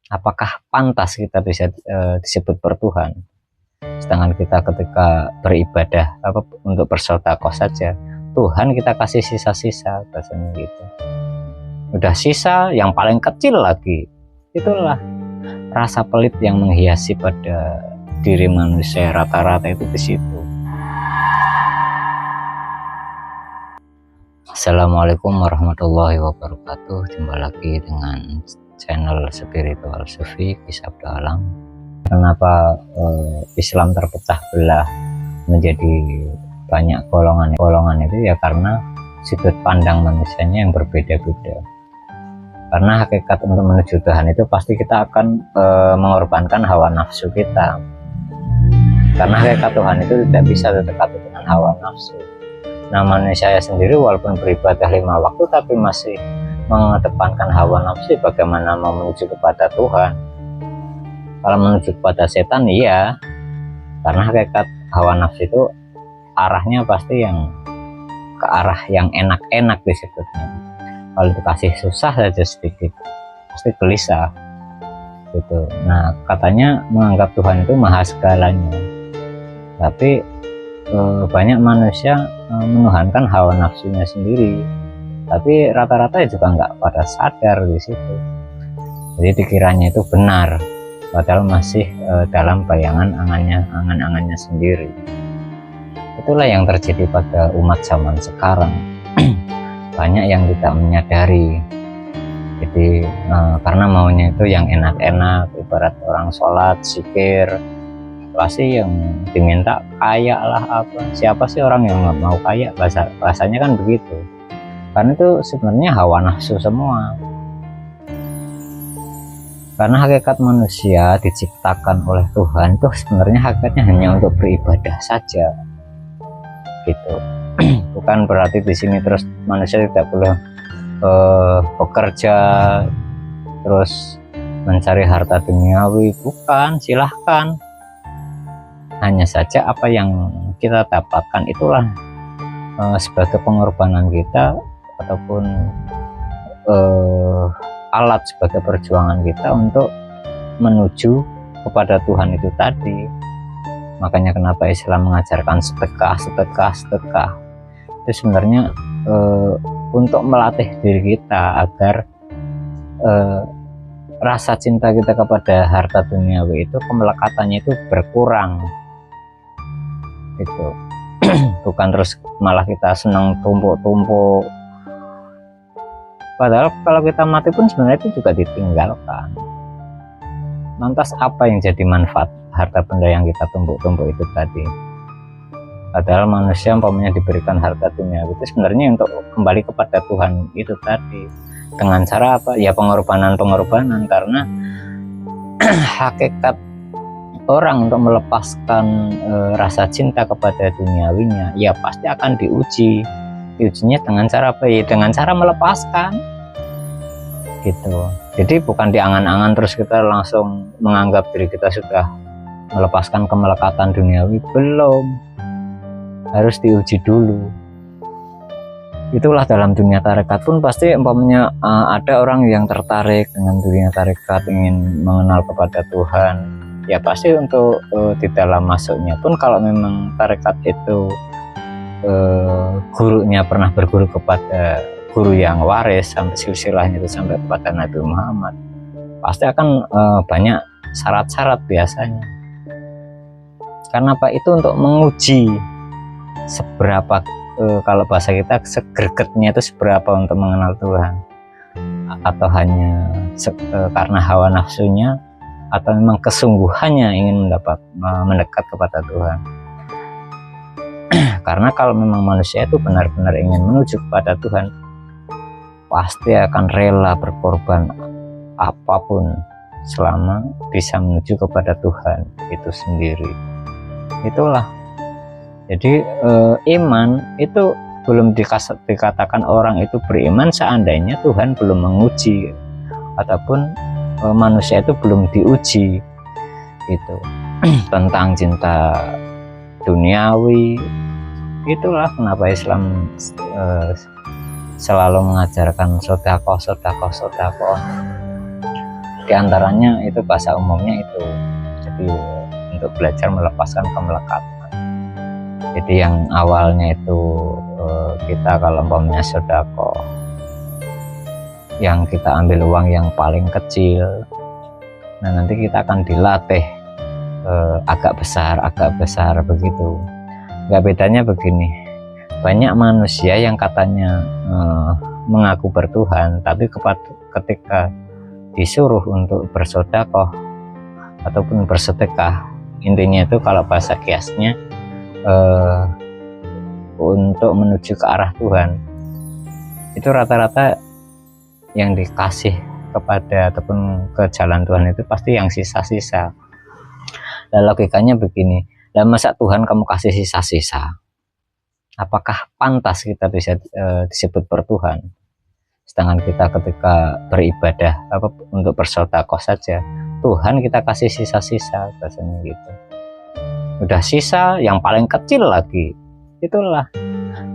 apakah pantas kita bisa disebut bertuhan? Sedangkan kita ketika beribadah untuk bersedekah saja, Tuhan kita kasih sisa-sisa, bahasanya gitu. Udah sisa yang paling kecil lagi. Itulah rasa pelit yang menghiasi pada diri manusia rata-rata itu di situ. Assalamualaikum warahmatullahi wabarakatuh. Jumpa lagi dengan channel Spiritual Sufi Kisah Dalam. Kenapa Islam terpecah belah menjadi banyak golongan itu ya karena sudut pandang manusianya yang berbeda-beda. Karena hakikat untuk menuju Tuhan itu pasti kita akan mengorbankan hawa nafsu kita. Karena hakikat Tuhan itu tidak bisa dekat dengan hawa nafsu. Nah, manusia sendiri walaupun beribadah 5 waktu tapi masih mengedepankan hawa nafsu, bagaimana mau menuju kepada Tuhan? Kalau menuju kepada setan, iya, karena hakikat hawa nafsu itu arahnya pasti yang ke arah yang enak-enak disebutnya. Kalau dikasih susah saja sedikit, pasti gelisah gitu. Nah, katanya menganggap Tuhan itu maha segalanya, tapi banyak manusia menuhankan hawa nafsunya sendiri, tapi rata-rata juga nggak pada sadar di situ. Jadi dikiranya itu benar, padahal masih dalam bayangan angan-angannya sendiri. Itulah yang terjadi pada umat zaman sekarang. Banyak yang tidak menyadari. Jadi karena maunya itu yang enak-enak, ibarat orang sholat, zikir, pasti yang diminta kaya lah apa. Siapa sih orang yang nggak mau kaya? Bahasanya kan begitu. Karena itu sebenarnya hawa nafsu semua. Karena hakikat manusia diciptakan oleh Tuhan itu sebenarnya hakikatnya hanya untuk beribadah saja, gitu. Bukan berarti di sini terus manusia tidak boleh bekerja, terus mencari harta duniawi. Bukan, silahkan. Hanya saja apa yang kita dapatkan itulah sebagai pengorbanan kita ataupun alat sebagai perjuangan kita untuk menuju kepada Tuhan itu tadi. Makanya kenapa Islam mengajarkan sedekah. Itu sebenarnya untuk melatih diri kita agar rasa cinta kita kepada harta duniawi itu kemelekatannya itu berkurang gitu. Bukan terus malah kita senang tumpuk-tumpuk, padahal kalau kita mati pun sebenarnya itu juga ditinggalkan. Lantas apa yang jadi manfaat harta benda yang kita tumpuk-tumpuk itu tadi? Padahal manusia umpamanya diberikan harta dunia itu sebenarnya untuk kembali kepada Tuhan itu tadi. Dengan cara apa? Ya pengorbanan, karena hakikat orang untuk melepaskan rasa cinta kepada duniawinya ya pasti akan diuji. Diujinya dengan cara apa? Ya dengan cara melepaskan gitu. Jadi bukan diangan-angan terus kita langsung menganggap diri kita sudah melepaskan kemelekatan duniawi. Belum, harus diuji dulu. Itulah dalam dunia tarekat pun pasti umpamanya ada orang yang tertarik dengan dunia tarekat, ingin mengenal kepada Tuhan, ya pasti untuk di dalam masuknya pun kalau memang tarekat itu gurunya pernah berguru kepada guru yang waris sampai silsilahnya itu sampai kepada Nabi Muhammad, pasti akan banyak syarat-syarat biasanya. Karena apa? Itu untuk menguji seberapa kalau bahasa kita segregetnya itu seberapa untuk mengenal Tuhan, atau hanya karena hawa nafsunya, atau memang kesungguhannya ingin mendekat kepada Tuhan. Karena kalau memang manusia itu benar-benar ingin menuju kepada Tuhan, pasti akan rela berkorban apapun selama bisa menuju kepada Tuhan itu sendiri. Itulah. Jadi iman itu belum dikatakan orang itu beriman seandainya Tuhan belum menguji ataupun manusia itu belum diuji gitu. Tentang cinta duniawi, itulah kenapa Islam selalu mengajarkan sedekah. diantaranya itu bahasa umumnya itu. Jadi untuk belajar melepaskan kemelekatan. Jadi yang awalnya itu kita kalau umpamanya sedekah, yang kita ambil uang yang paling kecil, nah nanti kita akan dilatih agak besar begitu. Nggak bedanya begini, banyak manusia yang katanya mengaku bertuhan, tapi ketika disuruh untuk bersedekah ataupun bersedekah, intinya itu kalau bahasa kiasnya untuk menuju ke arah Tuhan, itu rata-rata yang dikasih kepada ataupun ke jalan Tuhan itu pasti yang sisa-sisa. Dan logikanya begini, dan masa Tuhan kamu kasih sisa-sisa, apakah pantas kita bisa disebut bertuhan? Sedangkan kita ketika beribadah untuk bersedekah saja, Tuhan kita kasih sisa-sisa, bahasanya gitu. Udah sisa yang paling kecil lagi, itulah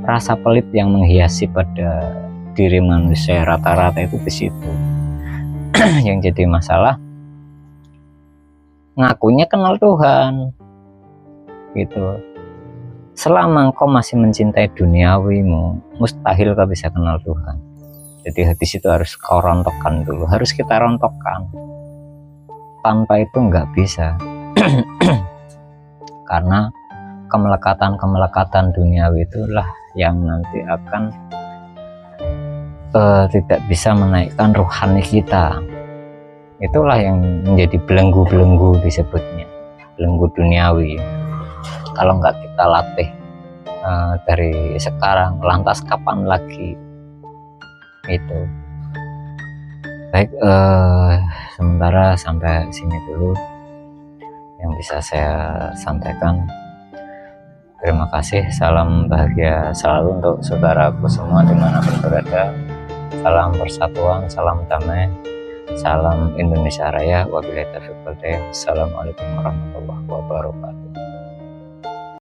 rasa pelit yang menghiasi pada diri manusia rata-rata itu di situ. Yang jadi masalah, ngakunya kenal Tuhan gitu. Selama engkau masih mencintai duniawimu, mustahil kau bisa kenal Tuhan. Jadi di situ harus kau rontokkan dulu, harus kita rontokkan. Tanpa itu nggak bisa. Karena kemelekatan duniawi itulah yang nanti akan tidak bisa menaikkan rohani kita. Itulah yang menjadi belenggu disebutnya, belenggu duniawi. Kalau nggak kita latih dari sekarang, lantas kapan lagi? Itu baik, sementara sampai sini dulu yang bisa saya sampaikan. Terima kasih, salam bahagia selalu untuk saudaraku semua dimanapun berada. Salam persatuan, salam damai, salam Indonesia Raya. Wabillahi taufiq wal hidayah. Assalamualaikum warahmatullahi wabarakatuh.